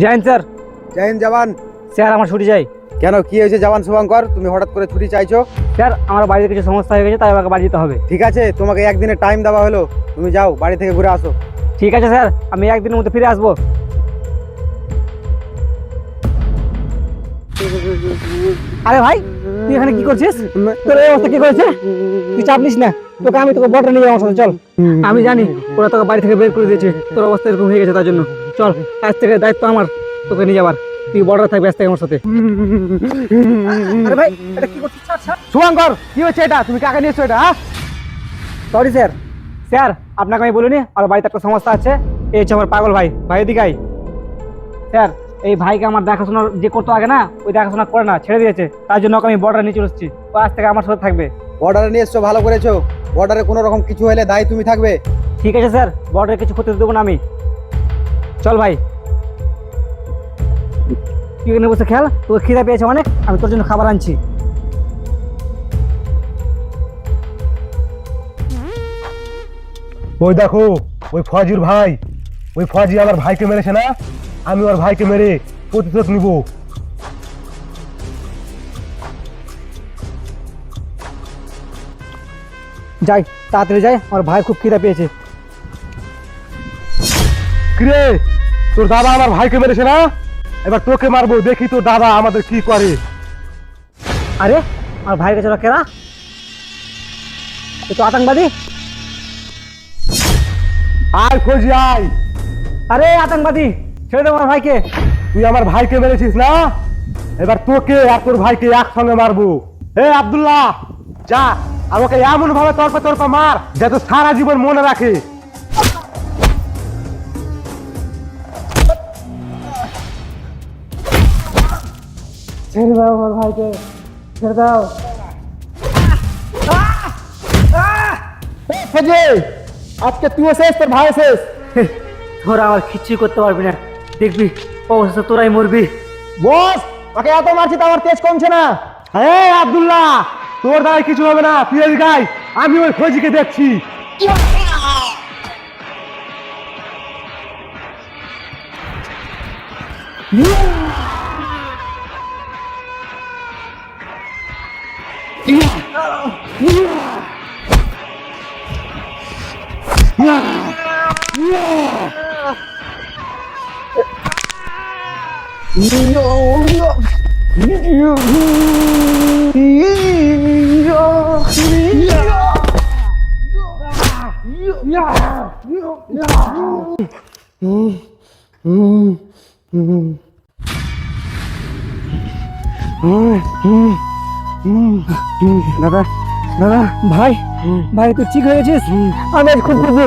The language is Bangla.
জয় হিন্দ স্যার। জয় হিন্দ জওয়ান। স্যার আমার ছুটি চাই। কেন, কি হয়েছে জওয়ান শুভঙ্কর? তুমি হঠাৎ করে ছুটি চাইছো? স্যার আমার বাড়িতে কিছু সমস্যা হয়ে গেছে, তাই আমাকে বাড়ি যেতে হবে। ঠিক আছে, তোমাকে একদিনের টাইম দেওয়া হলো, তুমি যাও বাড়ি থেকে ঘুরে আসো। ঠিক আছে স্যার, আমি একদিনের মধ্যে ফিরে আসবো। আরে ভাই, তুই এখানে কি করছিস? তোর এই অবস্থা কি করেছে? তুই চাপ নিস না, তোকে বর্ডার নিয়ে যাবো, আমার সাথে চল। আমি জানি ওরা তোকে বাড়ি থেকে বের করে দিয়েছে, তোর অবস্থা এরকম হয়ে গেছে, তার জন্য চল, আজ থেকে দায়িত্ব আমার তোকে নিয়ে যাবার। তুই বর্ডার থাকবি আজ থেকে আমার সাথে। আরে ভাই, এটা কি করছিস? শুভঙ্কর, কি হচ্ছে এটা? তুমি কাকে নিয়েছো এটা? Sorry sir. স্যার আপনাকে আমি বলিনি আর বাড়িতে একটা সমস্যা আছে। এই হচ্ছে আমার পাগল ভাই, ভাই এদিকে আয়। স্যার এই ভাইকে আমার দেখাশোনা যে করতো আগে না, ওই দেখাশোনা করে না, ছেড়ে দিয়েছে, তার জন্য ওকে আমি বর্ডার নিয়ে চলে এসেছি। ও আজ থেকে আমার সাথে থাকবে। বর্ডারে নিয়ে এসছো, ভালো করেছো। বর্ডারে কোনো রকম কিছু হলে দায়ী তুমি থাকবে। ঠিক আছে স্যার, বর্ডারে কিছু ক্ষতি দেবো না আমি। চল ভাই, তুই এখানে বসে খেল, তোর খিদে পেয়েছে অনেক, আমি তোর জন্য খাবার আনছি। ওই দেখো, ওই ফজির ভাই, ওই ফজি আমার ভাইকে মেরেছে না, আমি ওর ভাইকে মেরে প্রতিশোধ নিব। যাই, তাড়াতাড়ি যাই, আমার ভাই খুব খিদে পেয়েছে। কিরে, তোর দাদা আমার ভাইকে মেরেছে না, এবার তোকে মারবো, দেখি তোর দাদা আমাদের কি করে। আরে আমার ভাইয়ের কাছে ওরা কেরা? এ তো আতঙ্কবাদী। আয় ফজি আয়। আরে আতঙ্কবাদী, ছেড়ে দে আমার ভাইকে। তুই আমার ভাইকে মেরেছিস না, এবার তোকে আর তোর ভাইকে একসঙ্গে মারবো। হে আব্দুল্লাহ, যা আর ওকে এমন ভাবে তর্পা তর্পা মার যাতে সারা জীবন মনে রাখে। ছেড়ে দাও আমার ভাইকে, ছেড়ে দাও। আজকে তুইও শেষ, তোর ভাই শেষ। তোরা আমার কিচ্ছুই করতে পারবি না, দেখবি অবস্থা তোরাই মরবি। বস, ওকে এত মারছি তো আমার তেজ কমছে না। হ্যাঁ আব্দুল্লাহ, তোর দ্বারা কিছু হবে না, তুই এই গাই, আমি ওই ফজিকে দেখছি। দাদা, দাদা, ভাই, ভাই তুই ঠিক হয়ে গেছিস? আমি আজ খুব খুশি।